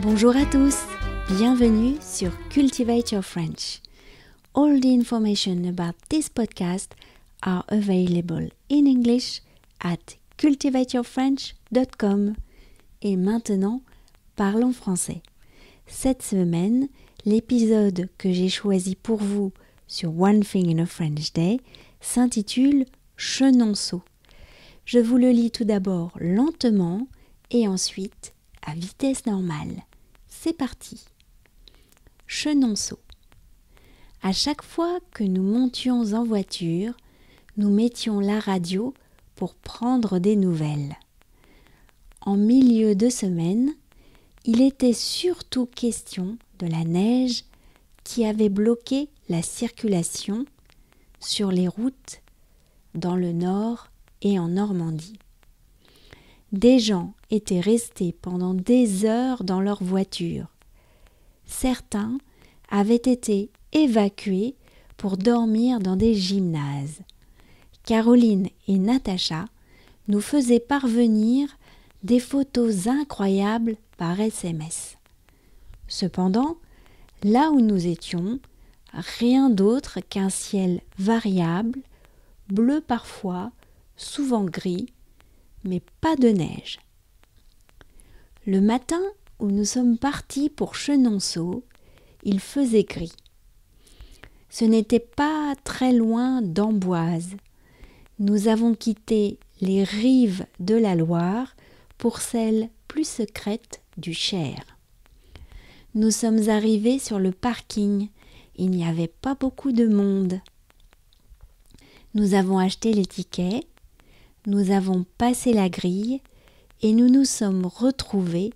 Bonjour à tous, bienvenue sur Cultivate Your French. All the information about this podcast are available in English at cultivateyourfrench.com. Et maintenant, parlons français. Cette semaine, l'épisode que j'ai choisi pour vous sur One Thing in a French Day s'intitule Chenonceau. Je vous le lis tout d'abord lentement et ensuite à vitesse normale. C'est parti. Chenonceau. À chaque fois que nous montions en voiture, nous mettions la radio pour prendre des nouvelles. En milieu de semaine, il était surtout question de la neige qui avait bloqué la circulation sur les routes dans le nord et en Normandie. Des gens étaient restés pendant des heures dans leur voiture. Certains avaient été évacués pour dormir dans des gymnases. Caroline et Natacha nous faisaient parvenir des photos incroyables par SMS. Cependant, là où nous étions, rien d'autre qu'un ciel variable, bleu parfois, souvent gris, mais pas de neige. Le matin où nous sommes partis pour Chenonceau, il faisait gris. Ce n'était pas très loin d'Amboise. Nous avons quitté les rives de la Loire pour celles plus secrètes du Cher. Nous sommes arrivés sur le parking. Il n'y avait pas beaucoup de monde. Nous avons acheté les tickets. Nous avons passé la grille et nous nous sommes retrouvés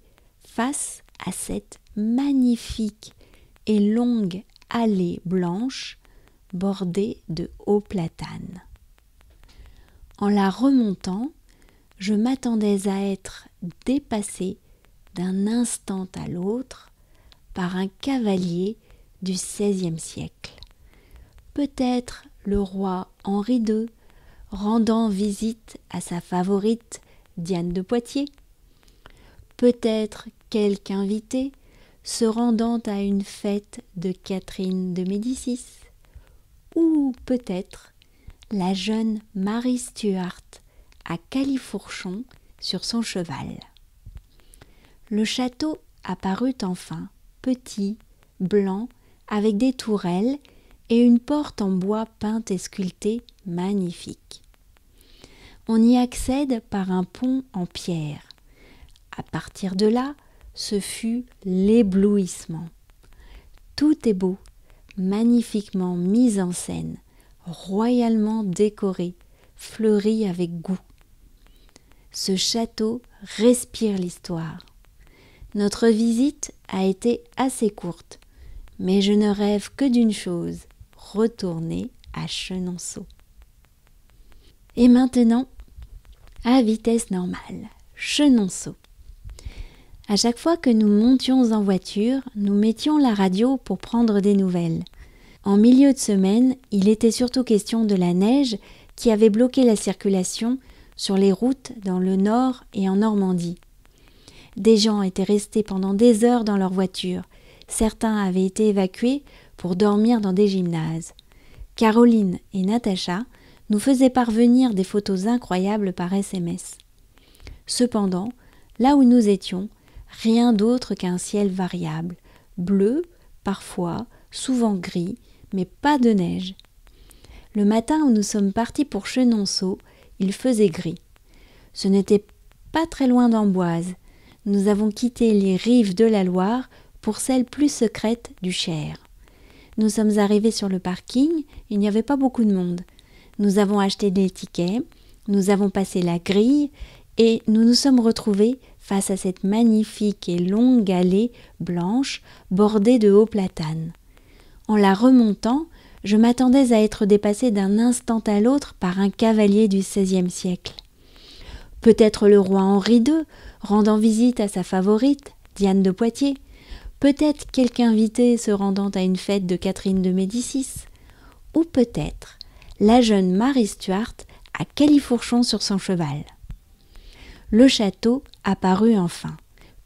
face à cette magnifique et longue allée blanche bordée de hauts platanes. En la remontant, je m'attendais à être dépassée d'un instant à l'autre par un cavalier du XVIe siècle. Peut-être le roi Henri II rendant visite à sa favorite Diane de Poitiers. Peut-être quelque invité se rendant à une fête de Catherine de Médicis. Ou peut-être la jeune Marie Stuart à Califourchon sur son cheval. Le château apparut enfin, petit, blanc, avec des tourelles et une porte en bois peinte et sculptée magnifique. On y accède par un pont en pierre. À partir de là, ce fut l'éblouissement. Tout est beau, magnifiquement mis en scène, royalement décoré, fleuri avec goût. Ce château respire l'histoire. Notre visite a été assez courte, mais je ne rêve que d'une chose, retourner à Chenonceau. Et maintenant, à vitesse normale, Chenonceau. À chaque fois que nous montions en voiture, nous mettions la radio pour prendre des nouvelles. En milieu de semaine, il était surtout question de la neige qui avait bloqué la circulation sur les routes dans le nord et en Normandie. Des gens étaient restés pendant des heures dans leur voiture. Certains avaient été évacués pour dormir dans des gymnases. Caroline et Natacha nous faisaient parvenir des photos incroyables par SMS. Cependant, là où nous étions, rien d'autre qu'un ciel variable, bleu, parfois, souvent gris, mais pas de neige. Le matin où nous sommes partis pour Chenonceau, il faisait gris. Ce n'était pas très loin d'Amboise. Nous avons quitté les rives de la Loire pour celles plus secrètes du Cher. Nous sommes arrivés sur le parking, il n'y avait pas beaucoup de monde. Nous avons acheté des tickets, nous avons passé la grille et nous nous sommes retrouvés face à cette magnifique et longue allée blanche bordée de hauts platanes. En la remontant, je m'attendais à être dépassée d'un instant à l'autre par un cavalier du XVIe siècle. Peut-être le roi Henri II rendant visite à sa favorite, Diane de Poitiers. Peut-être quelque invité se rendant à une fête de Catherine de Médicis. Ou peut-être la jeune Marie Stuart à Califourchon sur son cheval. Le château apparut enfin,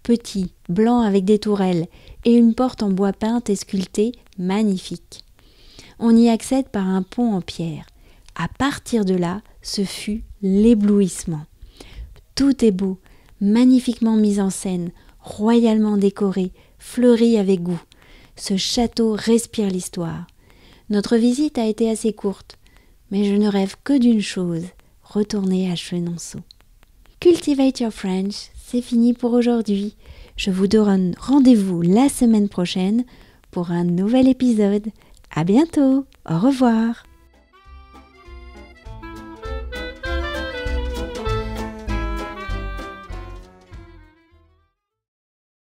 petit, blanc avec des tourelles et une porte en bois peint et sculptée magnifique. On y accède par un pont en pierre. À partir de là, ce fut l'éblouissement. Tout est beau, magnifiquement mis en scène, royalement décoré, fleuri avec goût. Ce château respire l'histoire. Notre visite a été assez courte, mais je ne rêve que d'une chose, retourner à Chenonceau. Cultivate Your French, c'est fini pour aujourd'hui. Je vous donne rendez-vous la semaine prochaine pour un nouvel épisode. À bientôt, au revoir.